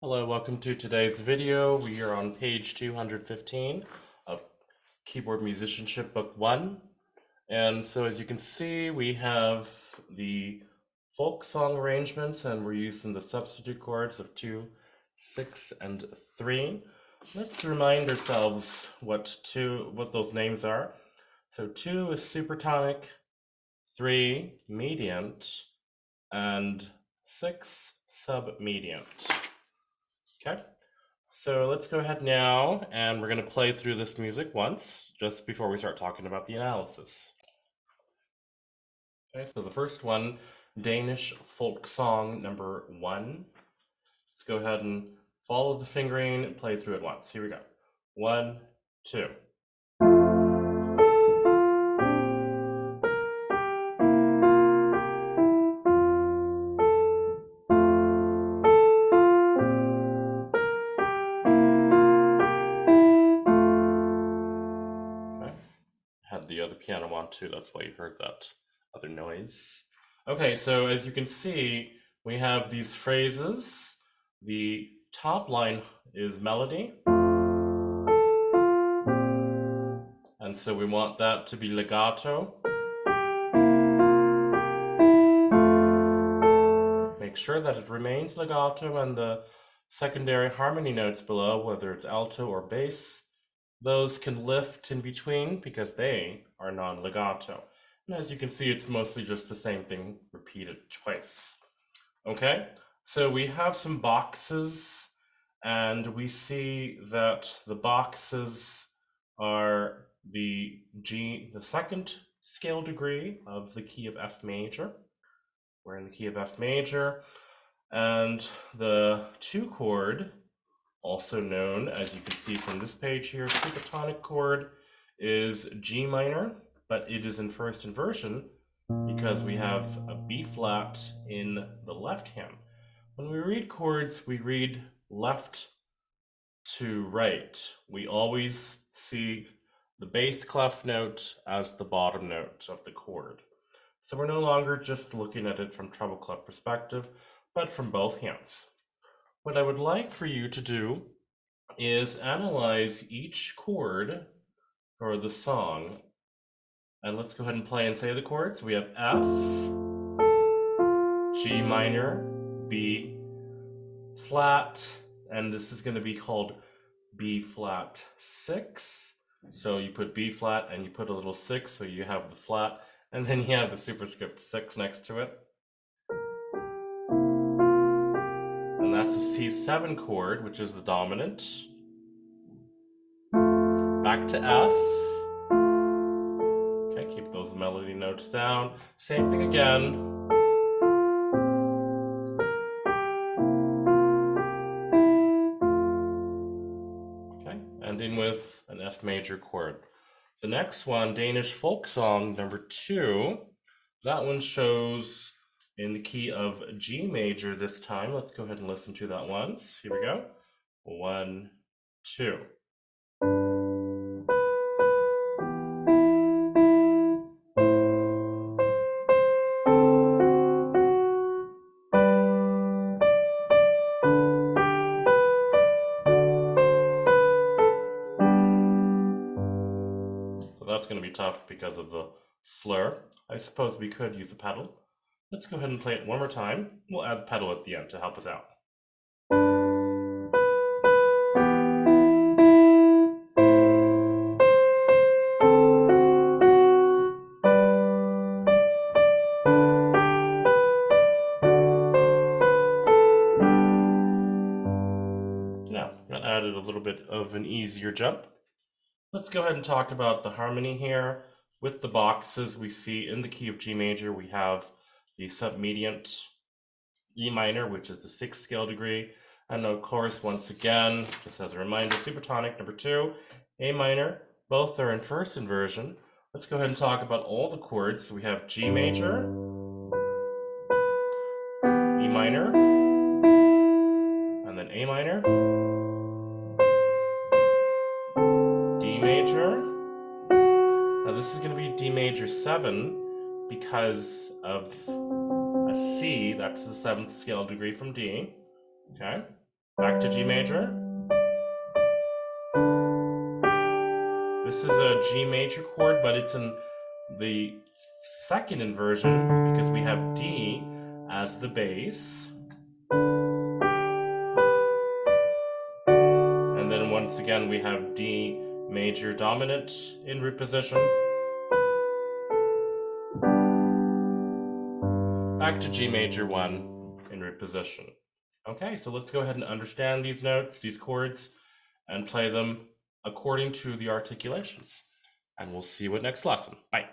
Hello, welcome to today's video. We are on page 215 of Keyboard Musicianship Book 1. And so as you can see, we have the folk song arrangements and we're using the substitute chords of 2, 6, and 3. Let's remind ourselves what those names are. So 2 is supertonic, 3 mediant, and 6 submediant. Okay, so let's go ahead now and we're going to play through this music once just before we start talking about the analysis. Okay, so the first one, Danish folk song number 1. Let's go ahead and follow the fingering and play through it once. Here we go. 1, 2. Had the other piano on too, that's why you heard that other noise. Okay, so as you can see, we have these phrases. The top line is melody. And so we want that to be legato. Make sure that it remains legato, and the secondary harmony notes below, whether it's alto or bass, those can lift in between because they are non-legato. And as you can see, it's mostly just the same thing repeated twice. Okay, so we have some boxes, and we see that the boxes are the second scale degree of the key of F major. We're in the key of F major, and the 2 chord, also known, as you can see from this page here, supertonic chord, is G minor, but it is in first inversion because we have a B flat in the left hand. When we read chords, we read left to right. We always see the bass clef note as the bottom note of the chord. So we're no longer just looking at it from treble clef perspective, but from both hands. What I would like for you to do is analyze each chord for the song. And let's go ahead and play and say the chords. We have F, G minor, B flat, and this is going to be called B flat 6. So you put B flat and you put a little 6, so you have the flat, and then you have the superscript 6 next to it. And that's a C7 chord, which is the dominant. Back to F. Okay, keep those melody notes down. Same thing again. Okay, ending with an F major chord. The next one, Danish folk song number 2, that one shows in the key of G major this time. Let's go ahead and listen to that once. Here we go. 1, 2. That's going to be tough because of the slur. I suppose we could use a pedal. Let's go ahead and play it one more time. We'll add the pedal at the end to help us out. Now, that added a little bit of an easier jump. Let's go ahead and talk about the harmony here. With the boxes we see in the key of G major, we have the submediant E minor, which is the 6th scale degree. And of course, once again, just as a reminder, supertonic number 2, A minor, both are in first inversion. Let's go ahead and talk about all the chords. So we have G major, E minor, and then A minor, D major. Now this is going to be D major 7 because of a C, that's the 7th scale degree from D. Okay, Back to G major. This is a G major chord, but it's in the second inversion because we have D as the bass. And then once again, we have D major dominant in root position. Back to G major 1 in root position. Okay, so let's go ahead and understand these notes, these chords, and play them according to the articulations. And we'll see you at next lesson. Bye.